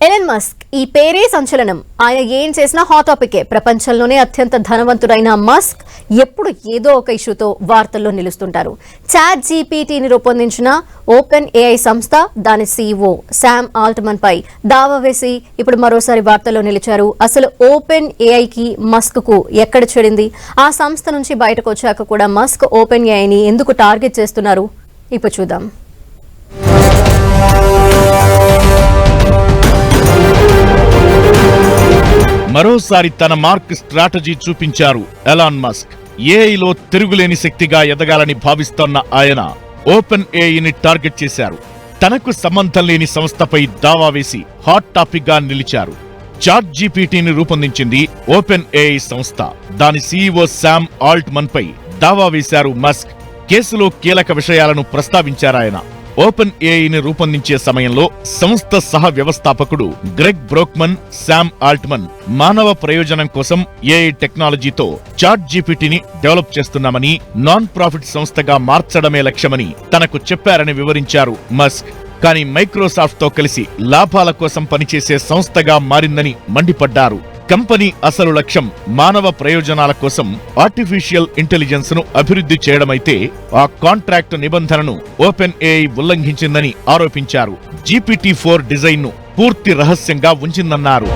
Elon Musk ఈ పేరే సంచలనం. ఆయన ఏం చేసినా హాట్ టాపికే. ప్రపంచంలోనే అత్యంత ధనవంతుడైన మస్క్ ఎప్పుడు ఏదో ఒక ఇష్యూతో వార్తల్లో నిలుస్తుంటారు. చాట్ జీపీటీని రూపొందించిన ఓపెన్ ఏఐ సంస్థ దాని సీఈఓ శామ్ ఆల్ట్మన్ పై దావా వేసి ఇప్పుడు మరోసారి వార్తల్లో నిలిచారు. అసలు ఓపెన్ ఏఐకి మస్క్ కు ఎక్కడ చెడింది? ఆ సంస్థ నుంచి బయటకు వచ్చాక కూడా మస్క్ ఓపెన్ ఏఐని ఎందుకు టార్గెట్ చేస్తున్నారు? ఇప్పుడు చూద్దాం. మరోసారి తన మార్క్ స్ట్రాటజీ చూపించారు ఎలాన్ మస్క్. ఏఐలో తిరుగులేని శక్తిగా ఎదగాలని భావిస్తోన్న ఆయన ఓపెన్ ఏఐని టార్గెట్ చేశారు. తనకు సంబంధం లేని సంస్థపై దావా వేసి హాట్ టాపిక్ గా నిలిచారు. చాట్ జీపీటీని రూపొందించింది ఓపెన్ ఏఐ సంస్థ. దాని సీఈఓ శామ్ ఆల్ట్మన్ పై దావా వేశారు మస్క్. కేసులో కీలక విషయాలను ప్రస్తావించారాయన. ఓపెన్ ఏఐని రూపొందించే సమయంలో సంస్థ సహ వ్యవస్థాపకుడు గ్రెగ్ బ్రోక్మన్ శామ్ ఆల్ట్మన్ మానవ ప్రయోజనం కోసం ఏఐ టెక్నాలజీతో చాట్ జీపీటీని డెవలప్ చేస్తున్నామని, నాన్ ప్రాఫిట్ సంస్థగా మార్చడమే లక్ష్యమని తనకు చెప్పారని వివరించారు మస్క్. కానీ మైక్రోసాఫ్ట్ తో కలిసి లాభాల కోసం పనిచేసే సంస్థగా మారిందని మండిపడ్డారు. కంపెనీ అసలు లక్ష్యం మానవ ప్రయోజనాల కోసం ఆర్టిఫిషియల్ ఇంటెలిజెన్స్ ను అభివృద్ధి చేయడమైతే ఆ కాంట్రాక్ట్ నిబంధనను ఓపెన్ ఏఐ ఉల్లంఘించిందని ఆరోపించారు. GPT-4 డిజైన్ ను పూర్తి రహస్యంగా ఉంచిందన్నారు.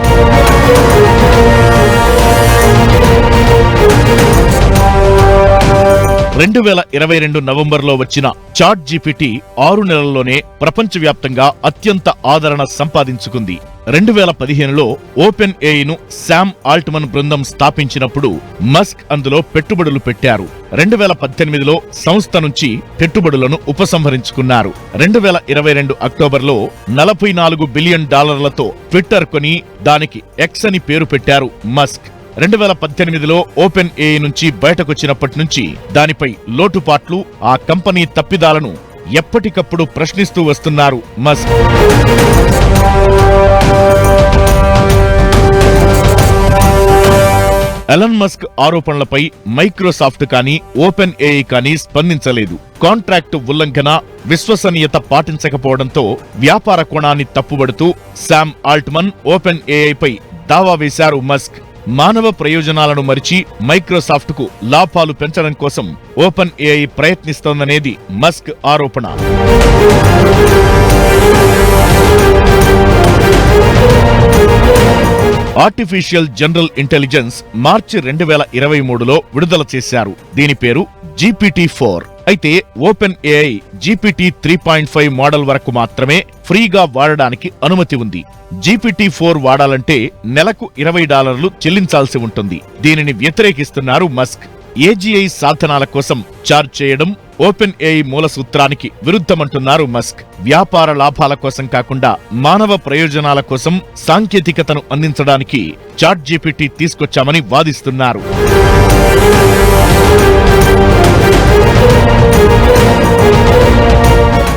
2022 నవంబర్లో వచ్చిన చాట్ జీపీటీ 6 నెలల్లోనే ప్రపంచవ్యాప్తంగా అత్యంత ఆదరణ సంపాదించుకుంది. 2015లో ఓపెన్ ఏఐను శామ్ ఆల్ట్మన్ బృందం స్థాపించినప్పుడు మస్క్ అందులో పెట్టుబడులు పెట్టారు. 2018లో సంస్థ నుంచి పెట్టుబడులను ఉపసంహరించుకున్నారు. 2022 అక్టోబర్లో $44 బిలియన్ ట్విట్టర్ కొని దానికి ఎక్స్ అని పేరు పెట్టారు మస్క్. 2018లో ఓపెన్ ఏఐ నుంచి బయటకొచ్చినప్పటి నుంచి దానిపై లోటుపాట్లు, ఆ కంపెనీ తప్పిదాలను ఎప్పటికప్పుడు ప్రశ్నిస్తూ వస్తున్నారు మస్క్. ఎలన్ మస్క్ ఆరోపణలపై మైక్రోసాఫ్ట్ కానీ ఓపెన్ ఏఐ కానీ స్పందించలేదు. కాంట్రాక్టు ఉల్లంఘన, విశ్వసనీయత పాటించకపోవడంతో వ్యాపార కోణాన్ని తప్పుబడుతూ శామ్ ఆల్ట్మన్ ఓపెన్ ఏఐపై దావా వేశారు మస్క్. మానవ ప్రయోజనాలను మరిచి మైక్రోసాఫ్ట్ కు లాభాలు పెంచడం కోసం ఓపెన్ ఏఐ ప్రయత్నిస్తోందనేది మస్క్ ఆరోపణ. ఆర్టిఫిషియల్ జనరల్ ఇంటెలిజెన్స్ మార్చి 2023లో విడుదల చేశారు. దీని పేరు GPT-4. అయితే ఓపెన్ ఏఐ GPT 3.5 మోడల్ వరకు మాత్రమే ఫ్రీగా వాడడానికి అనుమతి ఉంది. GPT-4 వాడాలంటే నెలకు $20 చెల్లించాల్సి ఉంటుంది. దీనిని వ్యతిరేకిస్తున్నారు మస్క్. ఏజీఐ సాధనాల కోసం చార్జ్ చేయడం ఓపెన్ ఏఐ మూల సూత్రానికి విరుద్ధమంటున్నారు మస్క్. వ్యాపార లాభాల కోసం కాకుండా మానవ ప్రయోజనాల కోసం సాంకేతికతను అందించడానికి చాట్ జీపీటీ తీసుకొచ్చామని వాదిస్తున్నారు.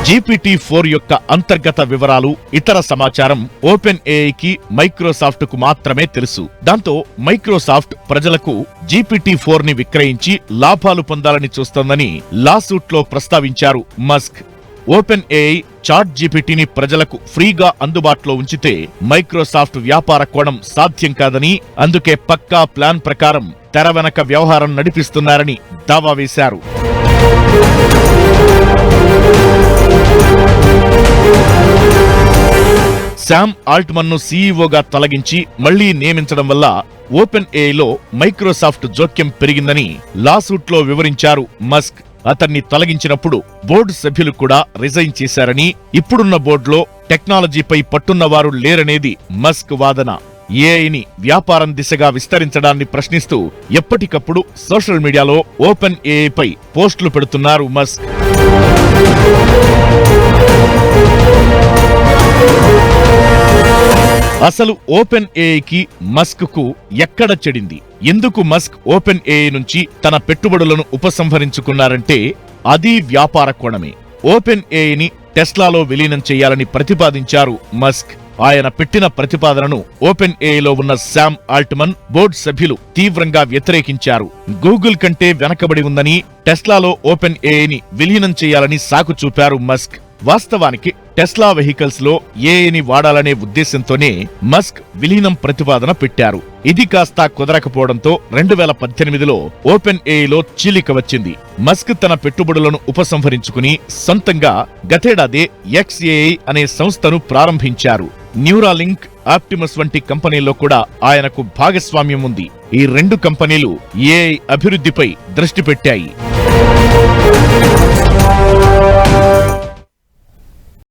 GPT-4 యొక్క అంతర్గత వివరాలు, ఇతర సమాచారం ఓపెన్ ఏఐకి, మైక్రోసాఫ్ట్ కు మాత్రమే తెలుసు. దాంతో మైక్రోసాఫ్ట్ ప్రజలకు GPT-4 ని విక్రయించి లాభాలు పొందాలని చూస్తోందని లాసూట్ లో ప్రస్తావించారు మస్క్. ఓపెన్ ఏఐ చాట్ జీపీటీని ప్రజలకు ఫ్రీగా అందుబాటులో ఉంచితే మైక్రోసాఫ్ట్ వ్యాపార కోణం సాధ్యం కాదని, అందుకే పక్కా ప్లాన్ ప్రకారం తెర వెనక వ్యవహారం నడిపిస్తున్నారని దావా వేశారు. శామ్ ఆల్ట్మన్ ను సీఈఓగా తొలగించి మళ్లీ నియమించడం వల్ల ఓపెన్ ఏఐలో మైక్రోసాఫ్ట్ జోక్యం పెరిగిందని లాసూట్ లో వివరించారు మస్క్. అతన్ని తొలగించినప్పుడు బోర్డు సభ్యులు కూడా రిజైన్ చేశారని, ఇప్పుడున్న బోర్డులో టెక్నాలజీపై పట్టున్నవారు లేరనేది మస్క్ వాదన. ఏఐని వ్యాపారం దిశగా విస్తరించడాన్ని ప్రశ్నిస్తూ ఎప్పటికప్పుడు సోషల్ మీడియాలో ఓపెన్ ఏఐపై పోస్టులు పెడుతున్నారు మస్క్. అసలు ఓపెన్ ఏఐకి మస్క్ కు ఎక్కడ చెడింది? ఎందుకు మస్క్ ఓపెన్ ఏఐ నుంచి తన పెట్టుబడులను ఉపసంహరించుకున్నారంటే అది వ్యాపార కోణమే. ఓపెన్ ఏఐని టెస్లాలో విలీనం చేయాలని ప్రతిపాదించారు మస్క్. ఆయన పెట్టిన ప్రతిపాదనను ఓపెన్ ఏఐలో ఉన్న శామ్ ఆల్ట్మన్ బోర్డు సభ్యులు తీవ్రంగా వ్యతిరేకించారు. గూగుల్ కంటే వెనకబడి ఉందని, టెస్లాలో ఓపెన్ ఏఐని విలీనం చేయాలని సాకు చూపారు మస్క్. వాస్తవానికి టెస్లా వెహికల్స్ లో ఏఐని వాడాలనే ఉద్దేశంతోనే మస్క్ విలీనం ప్రతిపాదన పెట్టారు. ఇది కాస్త కుదరకపోవడంతో 2018లో ఓపెన్ ఏఐలో చీలిక వచ్చింది. మస్క్ తన పెట్టుబడులను ఉపసంహరించుకుని సొంతంగా గతేడాదే XAI అనే సంస్థను ప్రారంభించారు. న్యూరాలింక్, ఆప్టిమస్ వంటి కంపెనీల్లో కూడా ఆయనకు భాగస్వామ్యం ఉంది. ఈ 2 కంపెనీలు ఏఐ అభివృద్ధిపై దృష్టి పెట్టాయి.